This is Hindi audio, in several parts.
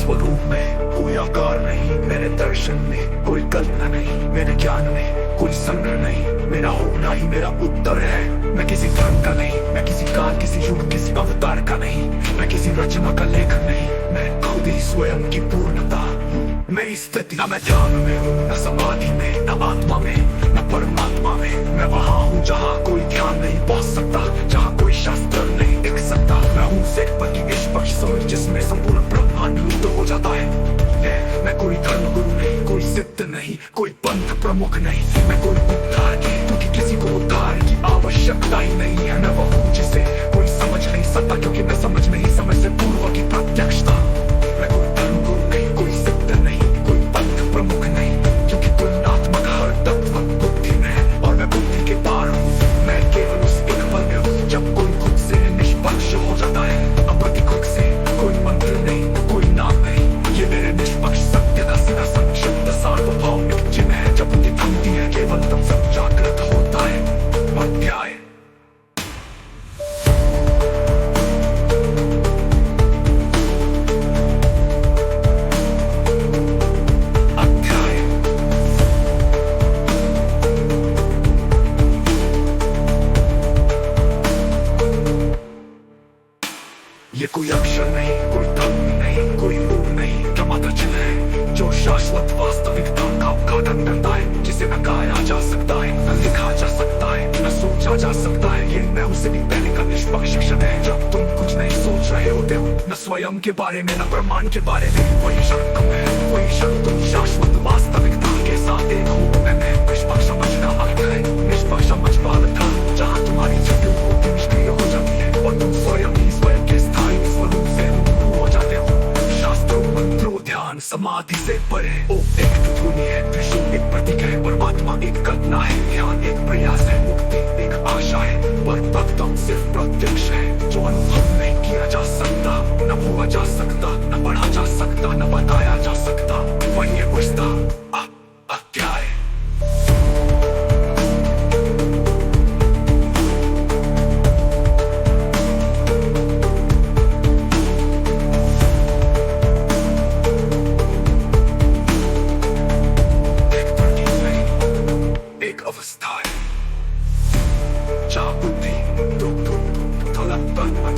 स्वरूप में कोई आकार नहीं, मेरे दर्शन में कोई कल्पना नहीं, मेरे ज्ञान में कोई संग्रह नहीं। मेरा होना ही मेरा उत्तर है। मैं किसी धर्म का नहीं, मैं किसी काल, किसी युग, किसी अवतार का नहीं, मैं किसी रचना का लेखक नहीं। मैं खुद ही स्वयं की पूर्णता। मेरी स्थिति न मैं ध्यान में हूँ, न समाधि में, न आत्मा में, न परमात्मा में। मैं वहाँ हूँ जहाँ कोई ध्यान नहीं पहुँच सकता, जहाँ कोई शास्त्र नहीं दिख सकता। मैं हूँ एक पल की निष्पक्ष समझ जिसमें संपूर्ण ब्रह्मांड लुप्त हो जाता है। मैं कोई धर्म गुरु नहीं, कोई सिद्ध नहीं, कोई पंथ प्रमुख नहीं। मैं कोई उद्धार की, क्योंकि किसी को उद्धार की आवश्यकता ही नहीं है। मैं वह हूँ जिसे कोई समझ नहीं सकता, क्योंकि मैं समझ नहीं समझ से पूर्व की प्रत्यक्षता। मैं कोई धर्म गुरु नहीं, कोई सिद्ध नहीं, कोई पंथ प्रमुख नहीं, क्योंकि तुलनात्मक हर तत्व बुद्धि में है और मैं बुद्धि के पार हूँ। मैं केवल उस एक पल में हूँ जब कोई खुद से निष्पक्ष हो जाता है। अप्रतिकृत से कोई मंत्र नहीं, कोई नाम नहीं। ये मेरे निष्पक्ष सत्य का सीधा संक्षिप्त सार्वभौमिक चिन्ह है। जब बुद्धि थमती है केवल तब सब जागृत होता है। अध्याय ये कोई अक्षर नहीं, कोई ध्वनि नहीं, कोई रूप नहीं, प्रमात्र चिन्ह है जो शाश्वत वास्तविकता का उद्घाटन करता है। जिसे न गाया जा सकता है, न लिखा जा सकता है, न सोचा जा सकता है। ये मैं उसे भी पहले का निष्पक्ष शिक्षण है। जब तुम कुछ नहीं सोच रहे होते हो, न स्वयं के बारे में, न ब्रह्मांड के बारे में, वही क्षण तुम है, वही क्षण तुम शाश्वत वास्तविकता के साथ एक हो। मैंने निष्पक्ष समझना अर्थ है, निष्पक्ष समझ पाल था जहाँ तुम्हारी छवि होती निष्क्रिय हो जाती है और तुम स्वयं ही स्वयं के स्थायी स्वरूप से रूबरू हो जाते हो। शास्त्रों, मंत्रों, ध्यान, समाधि से परे ओ एक ध्वनि है, त्रिशूल एक प्रतीक है, परमात्मा एक कल्पना है, ध्यान एक प्रयास है, मुक्ति एक आशा है, पर तत्व सिर्फ प्रत्यक्ष है जो अनुभव नहीं किया जा सकता, न हुआ जा सकता, न पढ़ा जा सकता, न बताया जा सकता। वही है पुष्ता अध्याय। अवस्था है जहाँ बुद्धि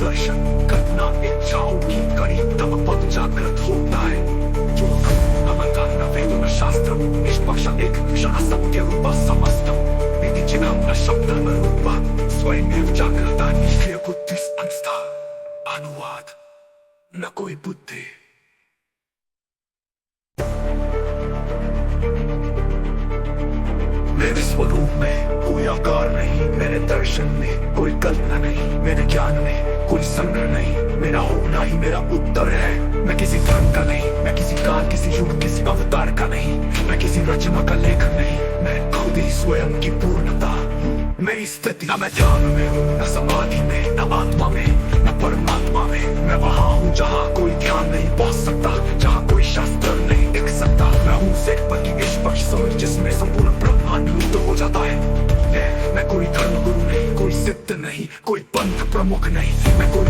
दर्शन कल्पना इच्छाओं की कड़ी तब पद जागृत होता है। जो न मंत्र, न वेद, न शास्त्र, निष्पक्ष एक क्षण सत्य रूप समस्तम विधि चिन्ह न शब्द न रूप स्वयं जागृता निष्क्रिय बुद्धि अंस्था। अनुवाद न कोई बुद्धि। मेरे स्वरूप में कोई आकार नहीं, मेरे दर्शन में कोई कल्पना नहीं, मेरे ज्ञान में कोई संग्रह नहीं। मेरा होना ही मेरा उत्तर है। मैं किसी धर्म का नहीं, मैं किसी काल, किसी युग, किसी अवतार का नहीं, मैं किसी रचना का लेखक नहीं। मैं खुद ही स्वयं की पूर्णता। मेरी स्थिति न मैं ध्यान में हूँ, न समाधि में, न आत्मा में, न परमात्मा में। मैं वहाँ हूँ जहाँ कोई ध्यान नहीं पहुँच सकता, जहाँ कोई शास्त्र नहीं दिख सकता। मैं हूँ एक पल की निष्पक्ष समझ जिसमें संपूर्ण ब्रह्मांड लुप्त हो जाता है। मैं कोई धर्म गुरु नहीं, कोई सिद्ध नहीं, कोई पंथ प्रमुख नहीं, मैं कोई